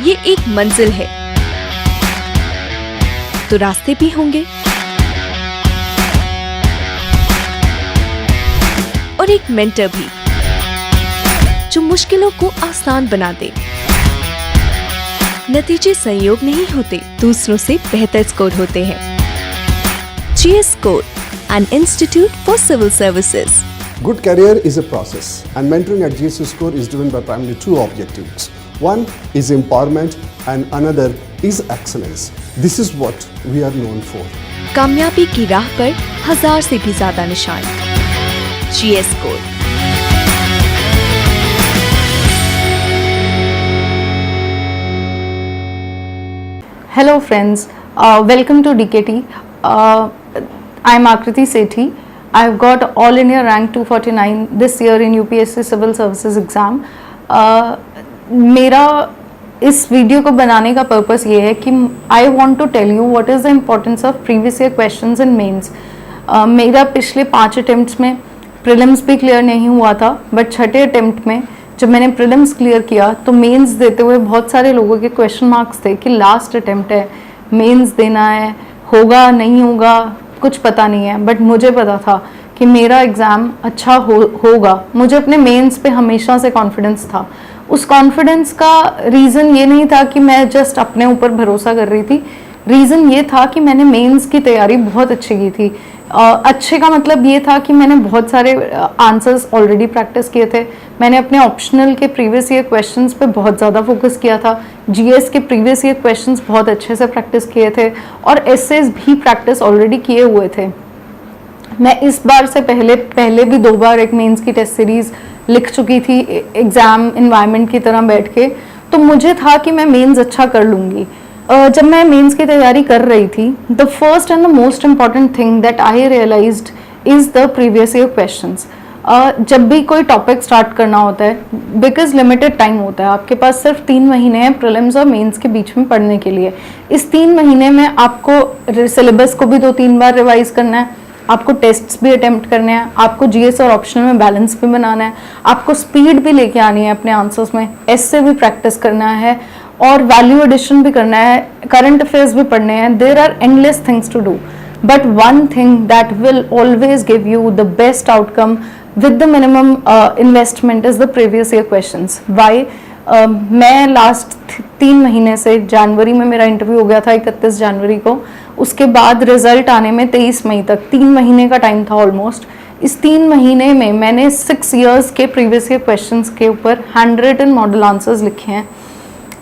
ये एक मंजिल है तो रास्ते भी होंगे और एक मेंटर भी जो मुश्किलों को आसान बना दे। नतीजे संयोग नहीं होते, दूसरों से बेहतर स्कोर होते हैं। GS Score, an institute for civil services. Good career is a process, and mentoring at GS Score is driven by primarily two objectives. One is empowerment and another is excellence. This is what we are known for. कामयाबी की राह पर 1000 से भी ज्यादा निशान। GS Score। Hello friends, welcome to DKT. I am Akriti Sethi. I have got All India rank 249 this year in UPSC Civil Services exam. मेरा इस वीडियो को बनाने का पर्पस ये है कि I want to tell you what is the importance of previous year questions in mains. मेरा पिछले 5 अटेम्प्ट्स में प्रीलिम्स भी क्लियर नहीं हुआ था, बट छठे अटेम्प्ट में जब मैंने प्रीलिम्स क्लियर किया तो मेंस देते हुए बहुत सारे लोगों के क्वेश्चन मार्क्स थे कि लास्ट अटेम्प्ट है, मेंस देना है, होगा नहीं होगा कुछ पता नहीं है। बट मुझे पता था कि मेरा एग्ज़ाम अच्छा होगा। मुझे अपने मेंस पे हमेशा से कॉन्फिडेंस था। उस कॉन्फिडेंस का रीज़न ये नहीं था कि मैं जस्ट अपने ऊपर भरोसा कर रही थी, रीज़न ये था कि मैंने मेंस की तैयारी बहुत अच्छी की थी। अच्छे का मतलब ये था कि मैंने बहुत सारे आंसर्स ऑलरेडी प्रैक्टिस किए थे। मैंने अपने ऑप्शनल के प्रीवियस ईयर क्वेश्चंस पे बहुत ज़्यादा फोकस किया था। जीएस के प्रीवियस ईयर क्वेश्चंस बहुत अच्छे से प्रैक्टिस किए थे और एसेस भी प्रैक्टिस ऑलरेडी किए हुए थे। मैं इस बार से पहले भी 2 बार एक मेंस की टेस्ट सीरीज़ लिख चुकी थी एग्ज़ाम इन्वायरमेंट की तरह बैठ के, तो मुझे था कि मैं मेंस अच्छा कर लूँगी। जब मैं मेंस की तैयारी कर रही थी, the first and the most important thing that I realised is the previous year questions. जब भी कोई टॉपिक स्टार्ट करना होता है, बिकॉज लिमिटेड टाइम होता है, आपके पास सिर्फ 3 महीने हैं प्रीलिम्स और मेंस के बीच में पढ़ने के लिए। इस 3 महीने में आपको सिलेबस को भी 2-3 बार रिवाइज करना है, आपको टेस्ट्स भी अटेम्प्ट करने हैं, आपको जीएस और ऑप्शनल में बैलेंस भी बनाना है, आपको स्पीड भी लेके आनी है अपने आंसर्स में, ऐसे भी प्रैक्टिस करना है और वैल्यू एडिशन भी करना है, करंट अफेयर्स भी पढ़ने हैं। There are endless things to do, but one thing that will always give you the best outcome with the minimum investment is the previous year questions. Why? मैं last 3 महीने से, जनवरी में मेरा इंटरव्यू हो गया था 31 जनवरी को, उसके बाद रिजल्ट आने में 23 मई तक 3 महीने का टाइम था ऑलमोस्ट। इस 3 महीने में मैंने 6 इयर्स के प्रीवियस ईयर क्वेश्चंस के ऊपर 100 मॉडल आंसर्स लिखे हैं।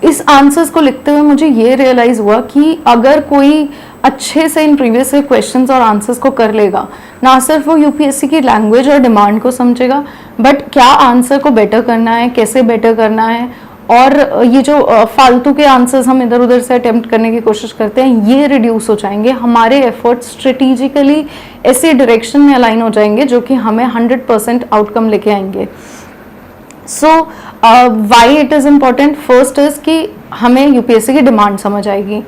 इस आंसर्स को लिखते हुए मुझे ये रियलाइज़ हुआ कि अगर कोई अच्छे से इन प्रीवियस ईयर क्वेश्चंस और आंसर्स को कर लेगा, ना सिर्फ वो यूपीएससी की लैंग्वेज और डिमांड को समझेगा, बट क्या आंसर को बेटर करना है, कैसे बेटर करना है, और ये जो फालतू के आंसर्स हम इधर उधर से अटेम्प्ट करने की कोशिश करते हैं, ये रिड्यूस हो जाएंगे। हमारे एफर्ट्स स्ट्रेटेजिकली ऐसे डायरेक्शन में अलाइन हो जाएंगे जो कि हमें 100% आउटकम लेके आएंगे। So why it is important? First is कि हमें यूपीएससी की डिमांड समझ आएगी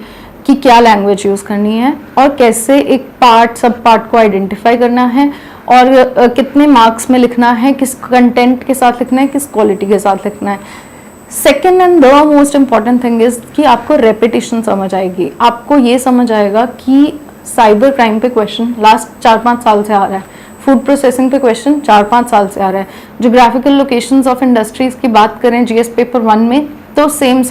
कि क्या लैंग्वेज यूज़ करनी है और कैसे एक पार्ट सब पार्ट को आइडेंटिफाई करना है और कितने मार्क्स में लिखना है, किस कंटेंट के साथ लिखना है, किस क्वालिटी के साथ लिखना है। Second and the most important thing is कि आपको रेपिटेशन समझ आएगी। आपको ये समझ आएगा कि साइबर क्राइम पे क्वेश्चन लास्ट 4-5 साल से आ रहा है, फूड प्रोसेसिंग पे क्वेश्चन 4-5 साल से आ रहा है, जोग्राफिकल लोकेशंस ऑफ इंडस्ट्रीज़ की बात करें जीएस पेपर 1 में, तो same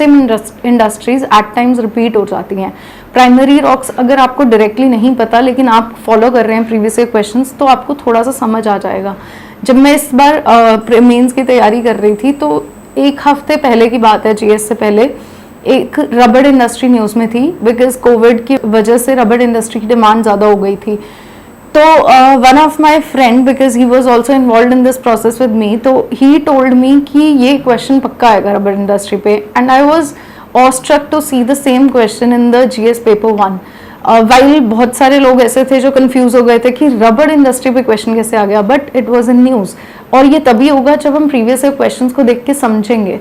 industries at times repeat हो जाती हैं। प्राइमरी रॉक्स अगर आपको डायरेक्टली नहीं पता लेकिन आप फॉलो कर रहे हैं प्रीवियस ईयर क्वेश्चंस, तो आपको थोड़ा सा समझ आ जाएगा। जब मैं इस बार मेंस की तैयारी कर रही थी तो 1 हफ्ते पहले की बात है, जीएस से पहले एक रबड़ इंडस्ट्री न्यूज़ में थी, बिकॉज कोविड की वजह से रबड़ इंडस्ट्री की डिमांड ज़्यादा हो गई थी। तो one of my friend, because he was also involve in this process with me, तो ही टोल्ड मी कि ये क्वेश्चन पक्का आएगा रबड़ इंडस्ट्री पे, and I was awestruck to see the same question in the GS paper 1। While बहुत सारे लोग ऐसे थे जो कंफ्यूज हो गए थे कि रबड़ इंडस्ट्री पे क्वेश्चन कैसे आ गया, but it was in news, और ये तभी होगा जब हम प्रीवियस ईयर क्वेश्चन को देख के समझेंगे।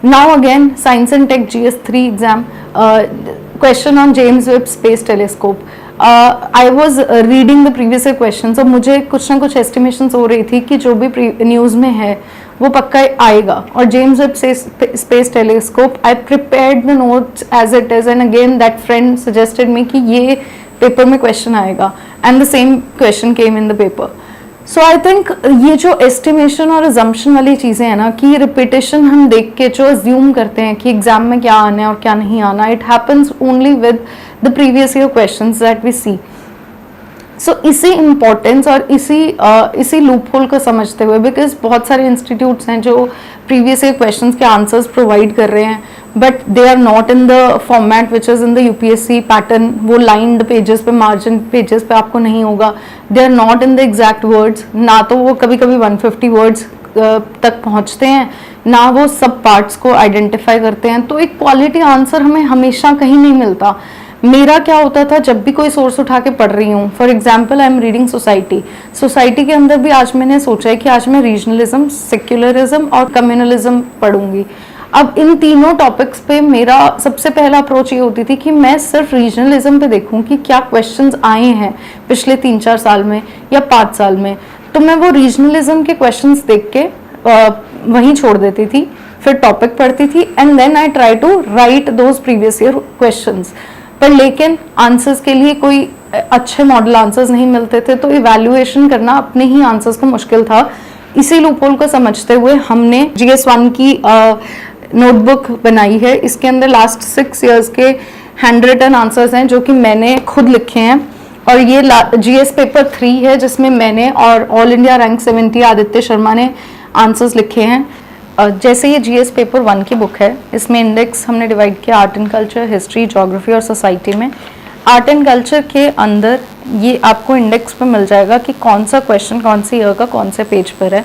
Now again science and tech GS 3 exam, question on James Webb Space Telescope. I was reading the previous year question, तो मुझे कुछ ना कुछ एस्टिमेशन हो रही थी कि जो भी न्यूज़ में है वो पक्का आएगा. और James Webb Space Telescope, I prepared the notes as it is, and again that friend suggested me कि ये पेपर में क्वेश्चन आएगा, and the same question came in the paper. So I think ये जो एस्टिमेशन और assumption वाली चीज़ें हैं ना, कि रिपीटेशन हम देख के जो अज्यूम करते हैं कि एग्जाम में क्या आना है और क्या नहीं आना, it happens only with the previous year questions that we see. So इसी इम्पोर्टेंस और इसी लूप होल को समझते हुए, बिकॉज बहुत सारे इंस्टीट्यूट्स हैं जो प्रीवियस ईयर क्वेश्चंस के आंसर्स प्रोवाइड कर रहे हैं, but they are not in the format which is in the UPSC pattern. वो लाइंड पेजेस पे, मार्जिन पेजेस पे आपको नहीं होगा. They are not in the exact words, ना तो वो कभी कभी 150 वर्ड्स तक पहुंचते हैं, ना वो सब पार्ट्स को आइडेंटिफाई करते हैं. तो एक क्वालिटी आंसर हमें हमेशा कहीं नहीं मिलता. मेरा क्या होता था, जब भी कोई सोर्स उठा के पढ़ रही हूँ, for example I am reading society के अंदर भी आज मैंने सोचा है कि आज मैं रीजनलिज्म, सेक्युलरिज्म और कम्युनलिज्म पढ़ूंगी. अब इन तीनों टॉपिक्स पे मेरा सबसे पहला अप्रोच ये होती थी कि मैं सिर्फ रीजनलिज्म पे देखूं कि क्या क्वेश्चंस आए हैं पिछले 3-4 साल में या 5 साल में. तो मैं वो रीजनलिज्म के क्वेश्चंस देख के वहीं छोड़ देती थी, फिर टॉपिक पढ़ती थी, and then I try to write those previous year questions. पर लेकिन आंसर्स के लिए कोई अच्छे मॉडल आंसर्स नहीं मिलते थे, तो इवैल्यूएशन करना अपने ही आंसर्स को मुश्किल था. इसी लूपहोल को समझते हुए हमने GS1 की नोटबुक बनाई है. इसके अंदर लास्ट 6 इयर्स के हैंड रिटन आंसर्स हैं जो कि मैंने खुद लिखे हैं, और ये GS पेपर 3 है जिसमें मैंने और all India rank 70 Aditya Sharma ने आंसर्स लिखे हैं. जैसे ये GS पेपर 1 की बुक है, इसमें इंडेक्स हमने डिवाइड किया art and culture, history, geography और सोसाइटी में. आर्ट एंड कल्चर के अंदर ये आपको इंडेक्स पे मिल जाएगा कि कौन सा क्वेश्चन कौन सी ईयर का कौन से पेज पर है.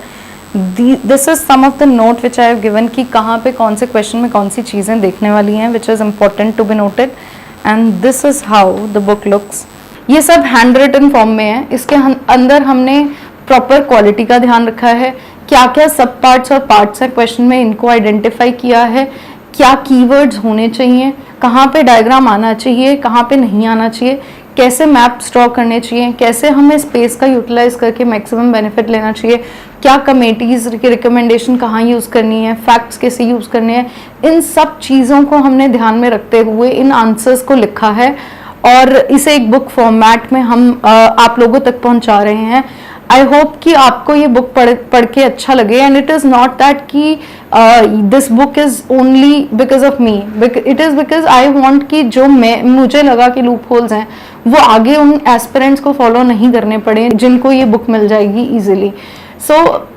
This is some of the note which I have given कि कहाँ पे कौन से क्वेश्चन में कौन सी चीज़ें देखने वाली हैं, which is important to be noted, and this is how the book looks. ये सब हैंड रिटन फॉर्म में है. इसके अंदर हमने प्रॉपर क्वालिटी का ध्यान रखा है, क्या क्या सब पार्ट्स और पार्ट्स हैं क्वेश्चन में, इनको आइडेंटिफाई किया है, क्या कीवर्ड्स होने चाहिए, कहाँ पे डायग्राम आना चाहिए, कहाँ पे नहीं आना चाहिए, कैसे मैप्स ड्रॉ करने चाहिए, कैसे हमें स्पेस का यूटिलाइज करके मैक्सिमम बेनिफिट लेना चाहिए, क्या कमेटीज़ की रिकमेंडेशन कहाँ यूज़ करनी है, फैक्ट्स कैसे यूज़ करने हैं. इन सब चीज़ों को हमने ध्यान में रखते हुए इन आंसर्स को लिखा है और इसे एक बुक फॉर्मेट में हम आप लोगों तक पहुँचा रहे हैं. आई होप कि आपको ये बुक पढ़ के अच्छा लगे, and it is not that कि this book is only because of me, it is because I want कि जो मुझे लगा कि लूप होल्स हैं वो आगे उन एस्पिरेंट्स को फॉलो नहीं करने पड़े जिनको ये बुक मिल जाएगी easily. So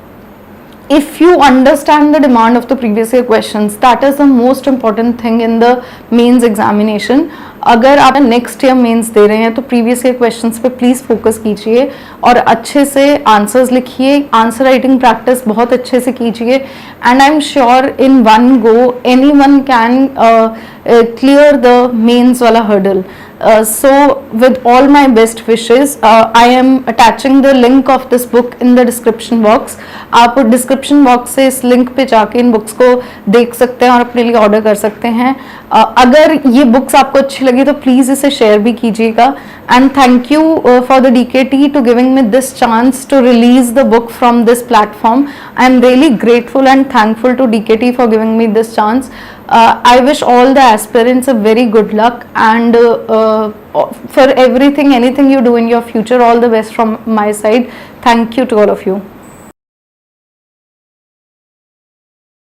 if you understand the demand of the previous year questions, that is the most important thing in the mains examination. अगर आप नेक्स्ट ईयर मेंस दे रहे हैं तो प्रीवियस ईयर क्वेश्चंस पे प्लीज़ फोकस कीजिए और अच्छे से आंसर्स लिखिए, आंसर राइटिंग प्रैक्टिस बहुत अच्छे से कीजिए, and I am sure in one go anyone can clear the mains वाला hurdle. So with all my best wishes, I am attaching the link of this book in the description box. आप description box से इस link पे जाके इन books को देख सकते हैं और अपने लिए ऑर्डर कर सकते हैं. अगर ये बुक्स आपको अच्छी लगी तो प्लीज़ इसे शेयर भी कीजिएगा. And thank you for the DKT to giving me this chance to release the book from this platform. I am really grateful and thankful to DKT for giving me this chance. I wish all the aspirants a very good luck, and for everything, anything you do in your future, all the best from my side. Thank you to all of you.